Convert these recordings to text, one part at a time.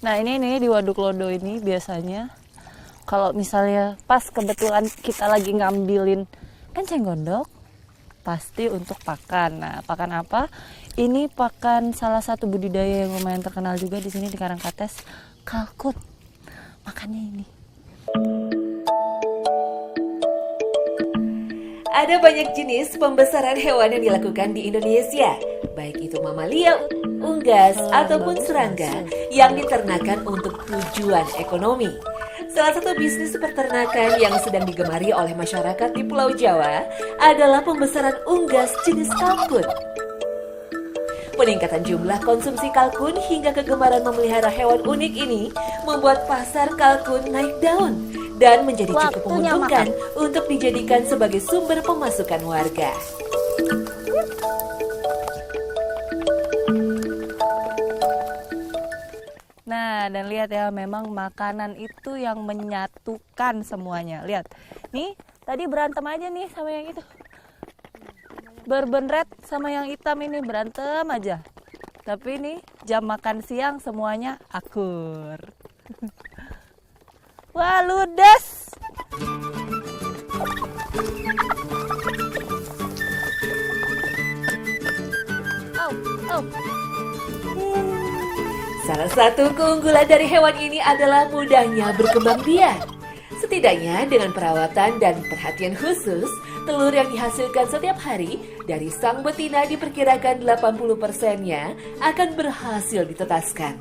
Nah ini nih di Waduk Lodo ini biasanya kalau misalnya pas kebetulan kita lagi ngambilin enceng gondok, pasti untuk pakan. Nah pakan apa? Ini pakan salah satu budidaya yang lumayan terkenal juga di sini di Karangkates, kalkun. Makannya ini. Ada banyak jenis pembesaran hewan yang dilakukan di Indonesia, baik itu mamalia, unggas, ataupun serangga yang diternakan untuk tujuan ekonomi. Salah satu bisnis peternakan yang sedang digemari oleh masyarakat di Pulau Jawa adalah pembesaran unggas jenis kalkun. Peningkatan jumlah konsumsi kalkun hingga kegemaran memelihara hewan unik ini membuat pasar kalkun naik daun dan menjadi cukup menguntungkan untuk dijadikan sebagai sumber pemasukan warga. Nah, dan lihat ya, memang makanan itu yang menyatukan semuanya. Lihat, nih tadi berantem aja nih sama yang itu. Berbenret sama yang hitam ini berantem aja. Tapi nih jam makan siang semuanya akur. Wah, ludes. Salah satu keunggulan dari hewan ini adalah mudahnya berkembang biak. Setidaknya dengan perawatan dan perhatian khusus, telur yang dihasilkan setiap hari dari sang betina diperkirakan 80%-nya akan berhasil ditetaskan.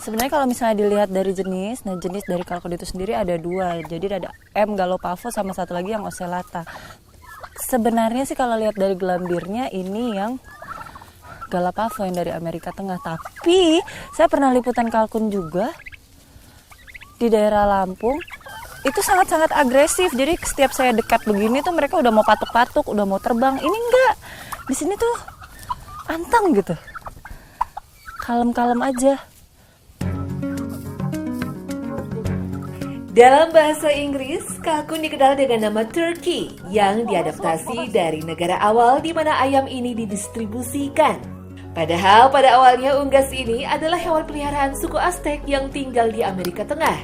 Sebenarnya kalau misalnya dilihat dari jenis, nah jenis dari kalkun itu sendiri ada dua. Jadi ada M. gallopavo sama satu lagi yang ocellata. Sebenarnya sih kalau lihat dari gelambirnya ini yang gallopavo yang dari Amerika Tengah. Tapi saya pernah liputan kalkun juga di daerah Lampung. Itu sangat-sangat agresif. Jadi setiap saya dekat begini tuh mereka udah mau patuk-patuk, udah mau terbang. Ini enggak. Di sini tuh anteng gitu. Kalem-kalem aja. Dalam bahasa Inggris, kalkun dikenal dengan nama turkey yang diadaptasi dari negara awal di mana ayam ini didistribusikan. Padahal pada awalnya unggas ini adalah hewan peliharaan suku Aztec yang tinggal di Amerika Tengah.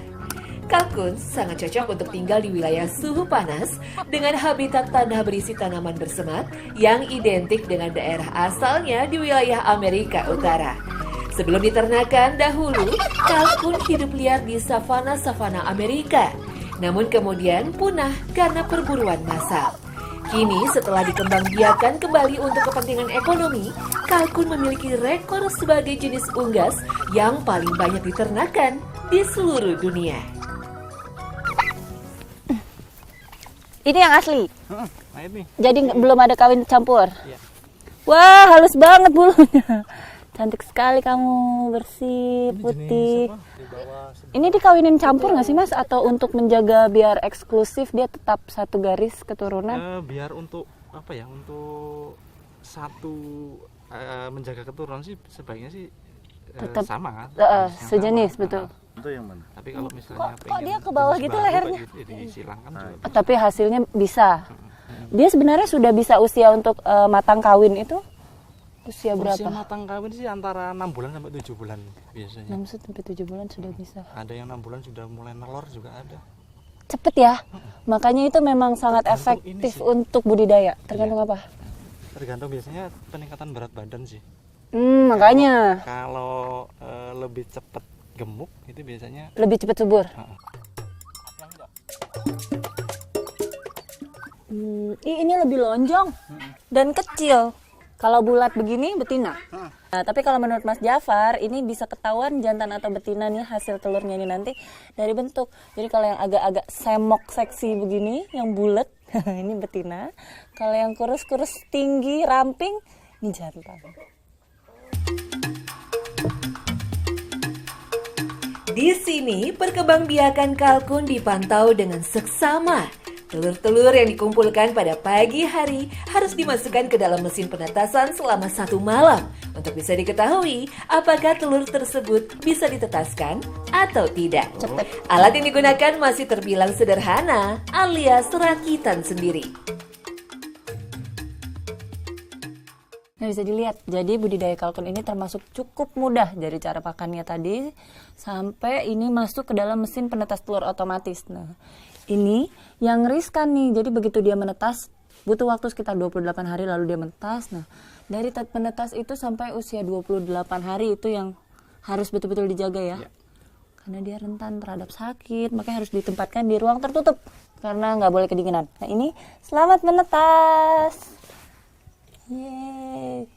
Kalkun sangat cocok untuk tinggal di wilayah suhu panas dengan habitat tanah berisi tanaman bersemat yang identik dengan daerah asalnya di wilayah Amerika Utara. Sebelum diternakan dahulu, kalkun hidup liar di savana-savana Amerika. Namun kemudian punah karena perburuan massal. Kini setelah dikembangbiakan kembali untuk kepentingan ekonomi, kalkun memiliki rekor sebagai jenis unggas yang paling banyak diternakan di seluruh dunia. Ini yang asli? Nah ini. Jadi belum ada kawin campur? Iya. Wah, halus banget bulunya. Cantik sekali kamu, bersih, putih. Ini dikawinin campur nggak sih mas? Atau untuk menjaga biar eksklusif dia tetap satu garis keturunan? Biar untuk apa ya? Untuk satu menjaga keturunan sih sebaiknya sih tetap sama. sejenis sama. betul. Itu yang mana? Tapi kalau misalnya Kok dia ke bawah gitu lehernya? Disilangkan juga. Tapi hasilnya bisa. Dia sebenarnya sudah bisa usia untuk matang kawin itu? Usia berapa? Usia matang kawin sih antara 6 bulan sampai 7 bulan biasanya. 6 sampai 7 bulan sudah bisa. Ada yang 6 bulan sudah mulai nelor juga ada. Cepet ya. Makanya itu memang sangat efektif untuk budidaya. Tergantung apa? Tergantung biasanya peningkatan berat badan sih. Makanya. Kalau lebih cepat gemuk itu biasanya lebih cepat subur. Ini lebih lonjong dan kecil. Kalau bulat begini betina. Nah, tapi kalau menurut Mas Jafar ini bisa ketahuan jantan atau betina nih hasil telurnya ini nanti dari bentuk. Jadi kalau yang agak-agak semok seksi begini, yang bulat ini betina. Kalau yang kurus-kurus tinggi ramping ini jantan. Di sini perkembangbiakan kalkun dipantau dengan seksama. Telur-telur yang dikumpulkan pada pagi hari harus dimasukkan ke dalam mesin penetasan selama 1 malam untuk bisa diketahui apakah telur tersebut bisa ditetaskan atau tidak. Alat yang digunakan masih terbilang sederhana alias rakitan sendiri. Nah, bisa dilihat, jadi budidaya kalkun ini termasuk cukup mudah dari cara pakannya tadi sampai ini masuk ke dalam mesin penetas telur otomatis. Nah, ini yang riskan nih, jadi begitu dia menetas butuh waktu sekitar 28 hari lalu dia menetas. Nah, dari menetas itu sampai usia 28 hari itu yang harus betul-betul dijaga ya. Karena dia rentan terhadap sakit, makanya harus ditempatkan di ruang tertutup karena nggak boleh kedinginan. Nah, ini selamat menetas. Yeay.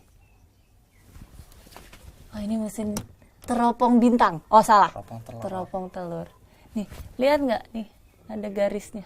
Oh, ini mesin teropong bintang. Oh, salah. Teropong telur. Nih, lihat nggak nih? Ada garisnya.